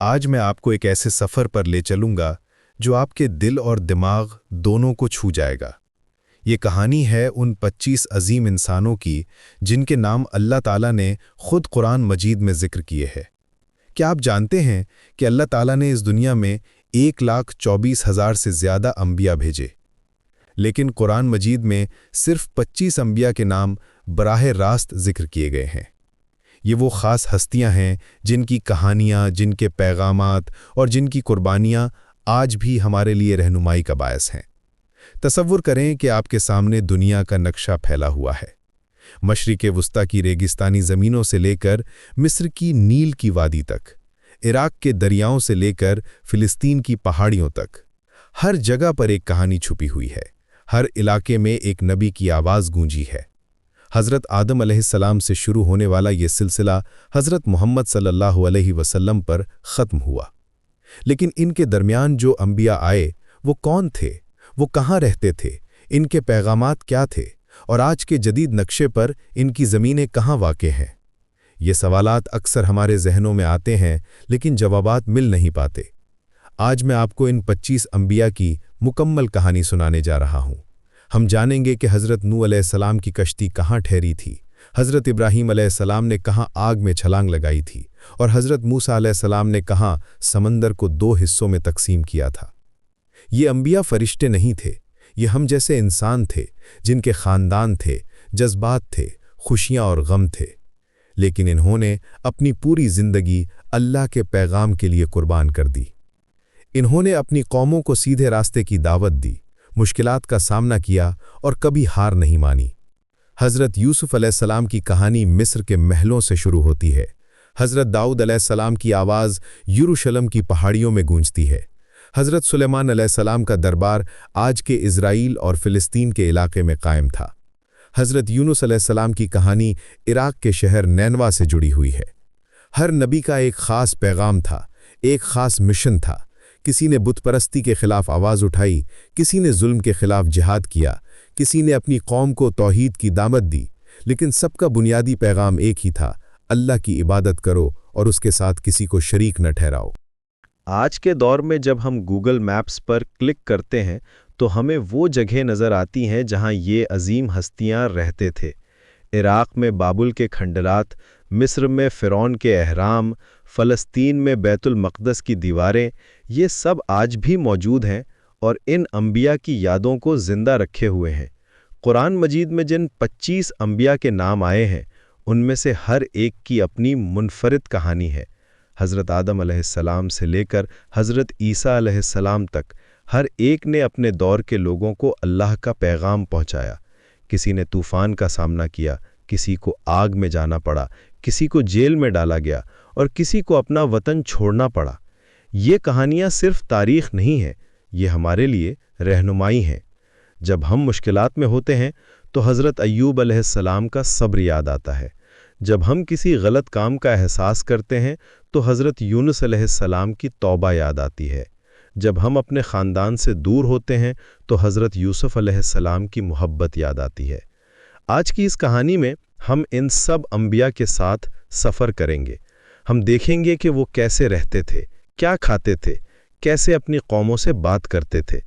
आज मैं आपको एक ऐसे सफ़र पर ले चलूंगा जो आपके दिल और दिमाग दोनों को छू जाएगा। ये कहानी है उन 25 अजीम इंसानों की जिनके नाम अल्लाह ताला ने खुद कुरान मजीद में जिक्र किए हैं। क्या आप जानते हैं कि अल्लाह ताला ने इस दुनिया में 1,24,000 से ज़्यादा अंबिया भेजे, लेकिन कुरान मजीद में सिर्फ 25 अंबिया के नाम बराह रास्त जिक्र किए गए हैं। ये वो ख़ास हस्तियां हैं जिनकी कहानियां, जिनके पैगामात और जिनकी कुर्बानियां आज भी हमारे लिए रहनुमाई का बायस हैं। तसव्वुर करें कि आपके सामने दुनिया का नक्शा फैला हुआ है, मशरिक़ वुस्ता की रेगिस्तानी ज़मीनों से लेकर मिस्र की नील की वादी तक, इराक के दरियाओं से लेकर फ़िलिस्तीन की पहाड़ियों तक। हर जगह पर एक कहानी छुपी हुई है, हर इलाके में एक नबी की आवाज़ गूंजी है। हज़रत आदम अलैहिस्सलाम से शुरू होने वाला ये सिलसिला हज़रत मोहम्मद सल्लल्लाहु अलैहि वसल्लम पर ख़त्म हुआ, लेकिन इनके दरमियान जो अंबिया आए वो कौन थे, वो कहाँ रहते थे, इनके पैगामात क्या थे और आज के जदीद नक्शे पर इनकी ज़मीनें कहाँ वाक़े हैं। ये सवालात अक्सर हमारे जहनों में आते हैं लेकिन जवाबात मिल नहीं पाते। आज मैं आपको इन 25 अंबिया की मुकम्मल कहानी सुनाने जा रहा हूँ। हम जानेंगे कि हज़रत नूह अलैहिस्सलाम की कश्ती कहाँ ठहरी थी, हज़रत इब्राहीम अलैहिस्सलाम ने कहाँ आग में छलांग लगाई थी और हज़रत मूसा अलैहिस्सलाम ने कहाँ समंदर को 2 हिस्सों में तकसीम किया था। ये अंबिया फरिश्ते नहीं थे, ये हम जैसे इंसान थे जिनके ख़ानदान थे, जज्बात थे, खुशियाँ और गम थे, लेकिन इन्होंने अपनी पूरी ज़िंदगी अल्लाह के पैगाम के लिए कुर्बान कर दी। इन्होंने अपनी कौमों को सीधे रास्ते की दावत दी, मुश्किलात का सामना किया और कभी हार नहीं मानी। हज़रत यूसुफ अलैहिस्सलाम की कहानी मिस्र के महलों से शुरू होती है। हज़रत दाऊद अलैहिस्सलाम की आवाज़ यरूशलेम की पहाड़ियों में गूंजती है। हज़रत सुलेमान अलैहिस्सलाम का दरबार आज के इज़राइल और फ़िलिस्तीन के इलाके में कायम था। हज़रत यूनुस अलैहिस्सलाम की कहानी इराक के शहर नैनवा से जुड़ी हुई है। हर नबी का एक ख़ास पैगाम था, एक ख़ास मिशन था। किसी ने बुत परस्ती के ख़िलाफ़ आवाज़ उठाई, किसी ने जुल्म के ख़िलाफ़ जिहाद किया, किसी ने अपनी कौम को तौहीद की दावत दी, लेकिन सबका बुनियादी पैगाम एक ही था, अल्लाह की इबादत करो और उसके साथ किसी को शरीक न ठहराओ। आज के दौर में जब हम गूगल मैप्स पर क्लिक करते हैं तो हमें वो जगह नज़र आती हैं जहां ये अजीम हस्तियां रहते थे। इराक़ में बाबुल के खंडरात, मिस्र में फ़िरौन के अहराम, फ़लस्तीन में बैतुल मक़दस की दीवारें, ये सब आज भी मौजूद हैं और इन अंबिया की यादों को ज़िंदा रखे हुए हैं। कुरान मजीद में जिन 25 अंबिया के नाम आए हैं उनमें से हर एक की अपनी मुनफरिद कहानी है। हज़रत आदम अलैहिस्सलाम से लेकर हज़रत ईसा अलैहिस्सलाम तक हर एक ने अपने दौर के लोगों को अल्लाह का पैगाम पहुँचाया। किसी ने तूफ़ान का सामना किया, किसी को आग में जाना पड़ा, किसी को जेल में डाला गया और किसी को अपना वतन छोड़ना पड़ा। ये कहानियाँ सिर्फ तारीख़ नहीं है, ये हमारे लिए रहनुमाई हैं। जब हम मुश्किलात में होते हैं तो हज़रत अय्यूब अलैहिस्सलाम का सब्र याद आता है। जब हम किसी गलत काम का एहसास करते हैं तो हज़रत यूनुस अलैहिस्सलाम की तौबा याद आती है। जब हम अपने ख़ानदान से दूर होते हैं तो हज़रत यूसुफ अलैहिस्सलाम की मोहब्बत याद आती है। आज की इस कहानी में हम इन सब अंबिया के साथ सफ़र करेंगे। हम देखेंगे कि वो कैसे रहते थे, क्या खाते थे, कैसे अपनी कौमों से बात करते थे।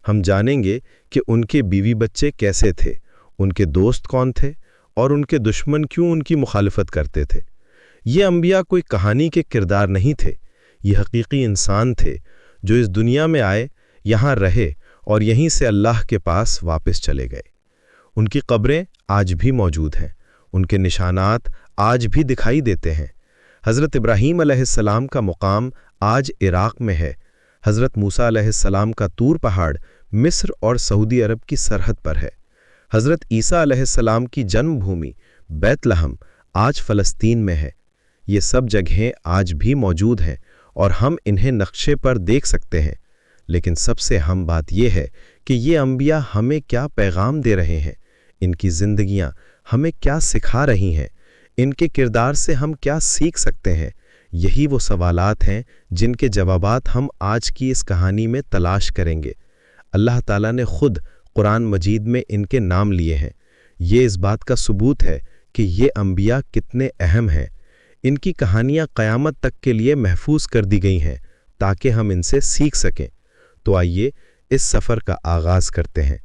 हम जानेंगे कि उनके बीवी बच्चे कैसे थे, उनके दोस्त कौन थे और उनके दुश्मन क्यों उनकी मुखालिफत करते थे। ये अंबिया कोई कहानी के किरदार नहीं थे, ये हकीकी इंसान थे जो इस दुनिया में आए, यहाँ रहे और यहीं से अल्लाह के पास वापस चले गए। उनकी कब्रें आज भी मौजूद हैं, उनके निशानात आज भी दिखाई देते हैं। हज़रत इब्राहीम अलैहिस्सलाम का मुकाम आज इराक़ में है। हज़रत मूसा अलैहिस्सलाम का तूर पहाड़ मिस्र और सऊदी अरब की सरहद पर है। हज़रत ईसा अलैहिस्सलाम की जन्मभूमि बैतलहम आज फ़लस्तीन में है। ये सब जगहें आज भी मौजूद हैं और हम इन्हें नक्शे पर देख सकते हैं। लेकिन सबसे अहम बात यह है कि ये अंबिया हमें क्या पैगाम दे रहे हैं, इनकी ज़िंदगियाँ हमें क्या सिखा रही हैं, इनके किरदार से हम क्या सीख सकते हैं। यही वो सवालात हैं जिनके जवाबात हम आज की इस कहानी में तलाश करेंगे। अल्लाह ताला ने खुद कुरान मजीद में इनके नाम लिए हैं। ये इस बात का सबूत है कि ये अंबिया कितने अहम हैं। इनकी कहानियां क़यामत तक के लिए महफूज कर दी गई हैं ताकि हम इनसे सीख सकें। तो आइए इस सफ़र का आगाज़ करते हैं।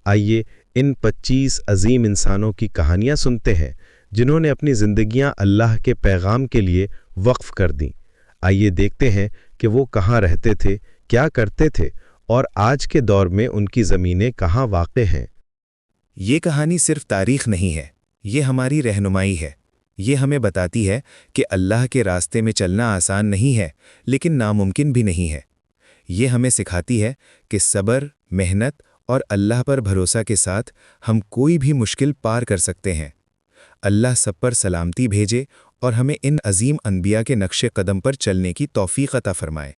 आइए इन 25 अजीम इंसानों की कहानियां सुनते हैं जिन्होंने अपनी ज़िंदगियां अल्लाह के पैगाम के लिए वक्फ कर दीं। आइए देखते हैं कि वो कहाँ रहते थे, क्या करते थे और आज के दौर में उनकी ज़मीनें कहाँ वाक़ हैं। ये कहानी सिर्फ तारीख नहीं है, ये हमारी रहनुमाई है। ये हमें बताती है कि अल्लाह के रास्ते में चलना आसान नहीं है, लेकिन नामुमकिन भी नहीं है। ये हमें सिखाती है कि सब्र, मेहनत और अल्लाह पर भरोसा के साथ हम कोई भी मुश्किल पार कर सकते हैं। अल्लाह सब पर सलामती भेजे और हमें इन अजीम अनबिया के नक्शे कदम पर चलने की तौफीक अता फरमाए।